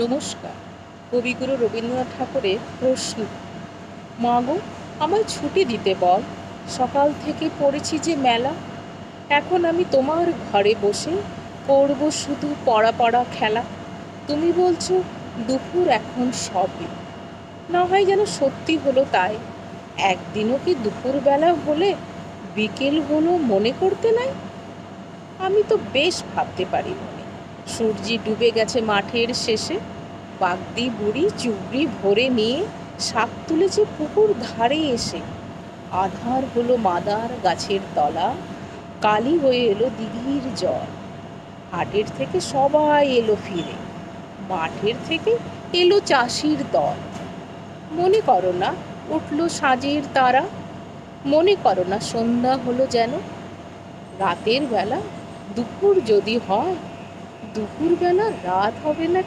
নমস্কার। কবিগুরু রবীন্দ্রনাথ ঠাকুরের প্রশ্ন। মা গো, আমায় ছুটি দিতে বল, সকাল থেকে পড়েছি যে মেলা। এখন আমি তোমার ঘরে বসে করব শুধু পড়া পড়া খেলা। তুমি বলছো দুপুর এখন সবে, না হয় যেন সত্যি হলো তাই। একদিনও কি দুপুরবেলা হলে বিকেল হলো মনে করতে নাই? আমি তো বেশ ভাবতে পারি মনে। সূর্যি ডুবে গেছে মাঠের শেষে, বাগদি বুড়ি চুবড়ি ভরে নিয়ে শাক তুলেছে পুকুর ধারে এসে। আধার হলো মাদার গাছের তলা, কালি হয়ে এলো দিঘির জল। হাটের থেকে সবাই এলো ফিরে, মাঠের থেকে এলো চাষির দল। মনে করো না উঠলো সাঁঝের তারা, মনে করো না সন্ধ্যা হলো যেন। রাতের বেলা দুপুর যদি হয়, দুপুরবেলা রাত হবে না।